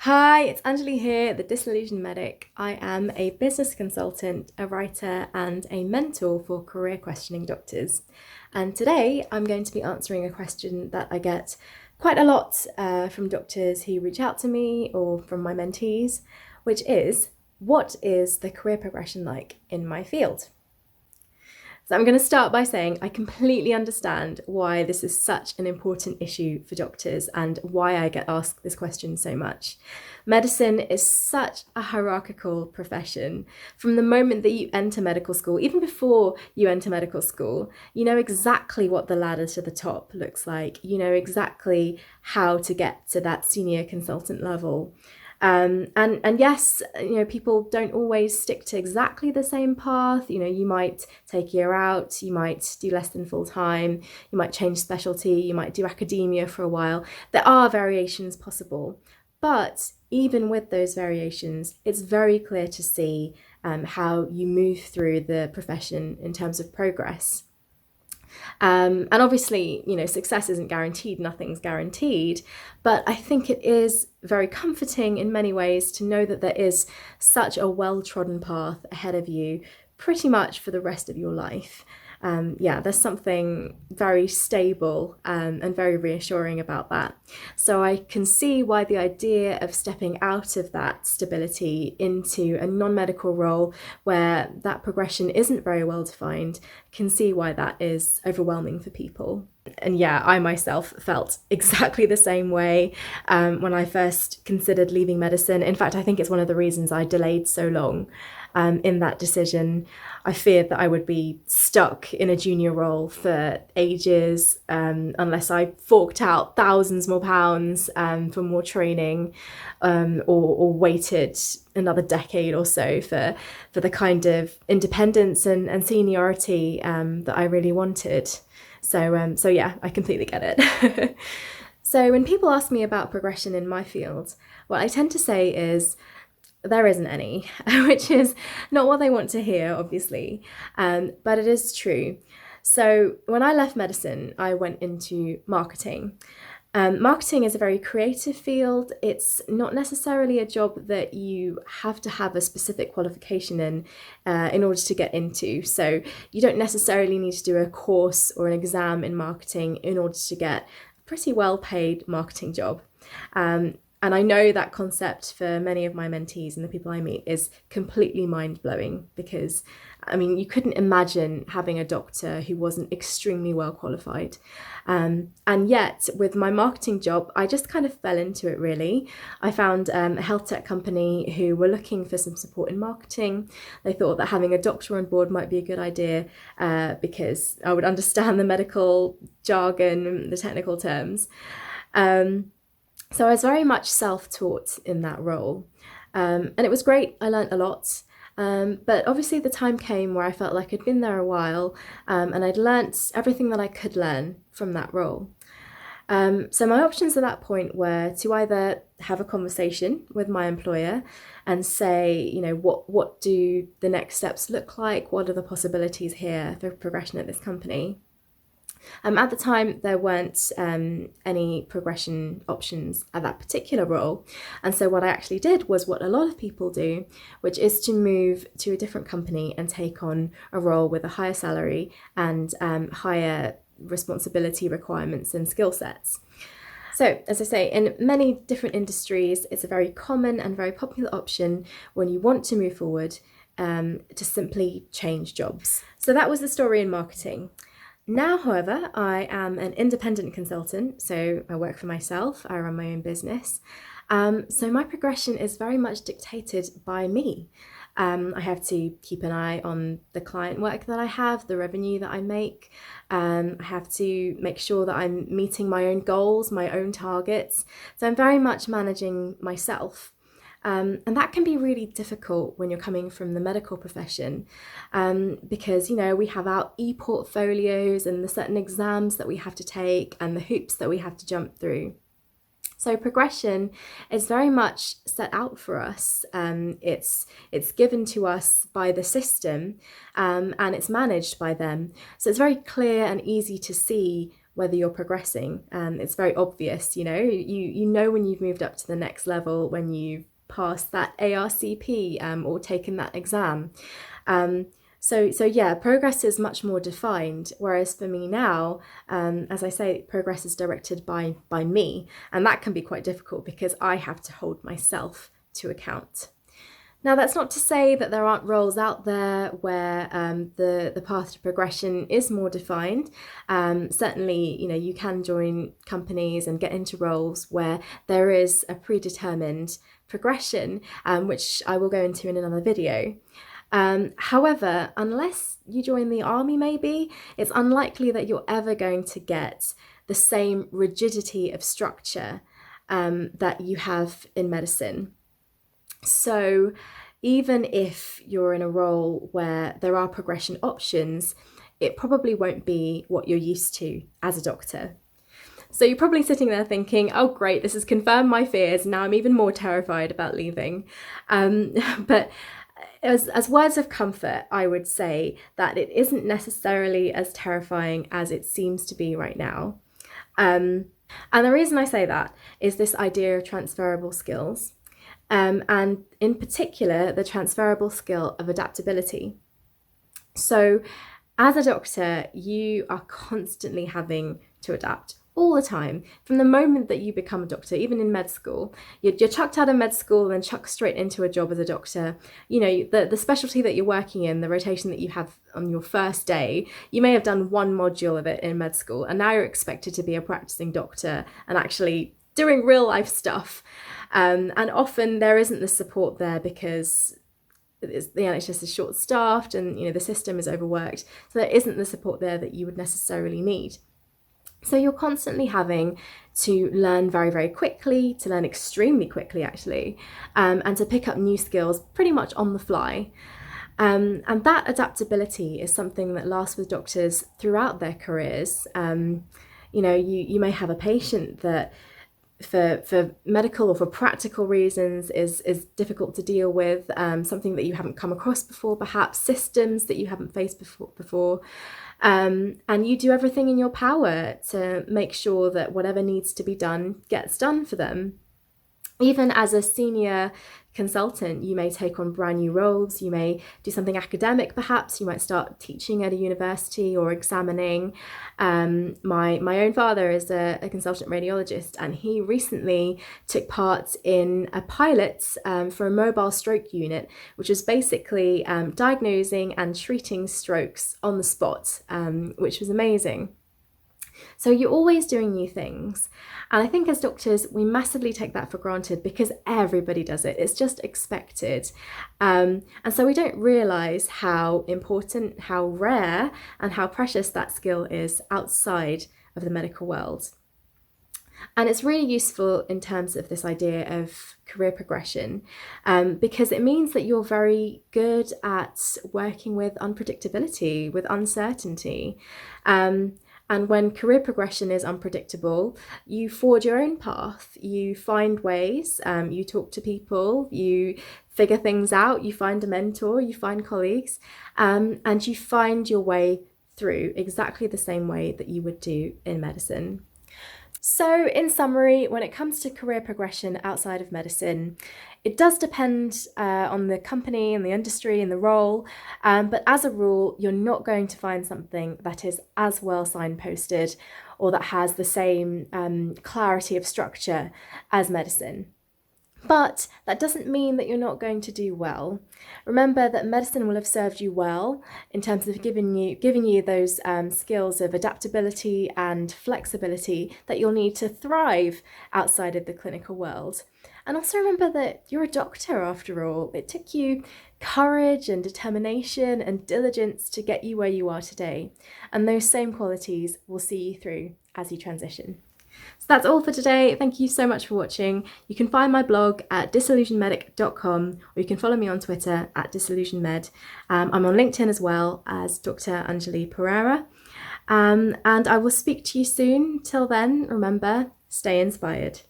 Hi, it's Anjali here, the Disillusioned Medic. I am a business consultant, a writer, and a mentor for career questioning doctors. And today I'm going to be answering a question that I get quite a lot from doctors who reach out to me or from my mentees, which is, what is the career progression like in my field? So I'm going to start by saying I completely understand why this is such an important issue for doctors and why I get asked this question so much. Medicine is such a hierarchical profession. From the moment that you enter medical school, even before you enter medical school, you know exactly what the ladder to the top looks like. You know exactly how to get to that senior consultant level. And yes, people don't always stick to exactly the same path. You might take a year out, you might do less than full time, you might change specialty, you might do academia for a while. There are variations possible. But even with those variations, it's very clear to see how you move through the profession in terms of progress. And obviously, success isn't guaranteed, nothing's guaranteed, but I think it is very comforting in many ways to know that there is such a well-trodden path ahead of you pretty much for the rest of your life. There's something very stable and very reassuring about that. So I can see why the idea of stepping out of that stability into a non-medical role where that progression isn't very well defined, can see why that is overwhelming for people. And yeah, I myself felt exactly the same way when I first considered leaving medicine. In fact, I think it's one of the reasons I delayed so long in that decision. I feared that I would be stuck in a junior role for ages unless I forked out thousands more pounds for more training or waited another decade or so for the kind of independence and seniority that I really wanted. So yeah, I completely get it. So when people ask me about progression in my field, what I tend to say is there isn't any, which is not what they want to hear, obviously, but it is true. So when I left medicine, I went into marketing. Marketing is a very creative field. It's not necessarily a job that you have to have a specific qualification in order to get into. So you don't necessarily need to do a course or an exam in marketing in order to get a pretty well-paid marketing job. And I know that concept for many of my mentees and the people I meet is completely mind-blowing because, you couldn't imagine having a doctor who wasn't extremely well qualified. And yet, with my marketing job, I just kind of fell into it, really. I found a health tech company who were looking for some support in marketing. They thought that having a doctor on board might be a good idea because I would understand the medical jargon, the technical terms. So I was very much self-taught in that role. And it was great. I learnt a lot. But obviously the time came where I felt like I'd been there a while and I'd learnt everything that I could learn from that role. So my options at that point were to either have a conversation with my employer and say, what do the next steps look like? What are the possibilities here for progression at this company? At the time, there weren't any progression options at that particular role. And so what I actually did was what a lot of people do, which is to move to a different company and take on a role with a higher salary and higher responsibility requirements and skill sets. So, as I say, in many different industries, it's a very common and very popular option when you want to move forward to simply change jobs. So that was the story in marketing. Now, however, I am an independent consultant, so I work for myself, I run my own business. So my progression is very much dictated by me. I have to keep an eye on the client work that I have, the revenue that I make. I have to make sure that I'm meeting my own goals, my own targets. So I'm very much managing myself. And that can be really difficult when you're coming from the medical profession because, we have our e-portfolios and the certain exams that we have to take and the hoops that we have to jump through. So progression is very much set out for us. It's given to us by the system and it's managed by them. So it's very clear and easy to see whether you're progressing. It's very obvious, you know when you've moved up to the next level when you've passed that ARCP or taken that exam. So yeah, progress is much more defined, whereas for me now, as I say, progress is directed by me, and that can be quite difficult because I have to hold myself to account. Now, that's not to say that there aren't roles out there where the path to progression is more defined. Certainly, you can join companies and get into roles where there is a predetermined progression, which I will go into in another video. However, unless you join the army, maybe, it's unlikely that you're ever going to get the same rigidity of structure that you have in medicine. So even if you're in a role where there are progression options, it probably won't be what you're used to as a doctor. So you're probably sitting there thinking, oh great, this has confirmed my fears, now I'm even more terrified about leaving. But as words of comfort, I would say that it isn't necessarily as terrifying as it seems to be right now. And the reason I say that is this idea of transferable skills. And in particular, the transferable skill of adaptability. So as a doctor, you are constantly having to adapt all the time. From the moment that you become a doctor, even in med school, you're chucked out of med school and chucked straight into a job as a doctor. The specialty that you're working in, the rotation that you have on your first day, you may have done one module of it in med school, and now you're expected to be a practicing doctor and actually doing real life stuff. And often there isn't the support there because the NHS is short-staffed and the system is overworked. So there isn't the support there that you would necessarily need. So you're constantly having to learn very, very quickly, to learn extremely quickly actually, and to pick up new skills pretty much on the fly. And that adaptability is something that lasts with doctors throughout their careers. You may have a patient that for medical or for practical reasons is difficult to deal with, something that you haven't come across before, perhaps systems that you haven't faced before. And you do everything in your power to make sure that whatever needs to be done gets done for them. Even as a senior consultant, you may take on brand new roles, you may do something academic perhaps, you might start teaching at a university or examining. My own father is a consultant radiologist, and he recently took part in a pilot for a mobile stroke unit, which was basically diagnosing and treating strokes on the spot, which was amazing. So you're always doing new things. And I think as doctors, we massively take that for granted because everybody does it. It's just expected. And so we don't realise how important, how rare, and how precious that skill is outside of the medical world. And it's really useful in terms of this idea of career progression, because it means that you're very good at working with unpredictability, with uncertainty. And when career progression is unpredictable, you forge your own path, you find ways, you talk to people, you figure things out, you find a mentor, you find colleagues, and you find your way through exactly the same way that you would do in medicine. So in summary, when it comes to career progression outside of medicine, it does depend on the company and the industry and the role, but as a rule, you're not going to find something that is as well signposted or that has the same clarity of structure as medicine. But that doesn't mean that you're not going to do well. Remember that medicine will have served you well in terms of giving you those skills of adaptability and flexibility that you'll need to thrive outside of the clinical world. And also remember that you're a doctor after all. It took you courage and determination and diligence to get you where you are today. And those same qualities will see you through as you transition. So that's all for today. Thank you so much for watching. You can find my blog at disillusionedmedic.com, or you can follow me on Twitter at disillusionedmed. I'm on LinkedIn as well as Dr. Anjali Pereira. And I will speak to you soon. Till then, remember, stay inspired.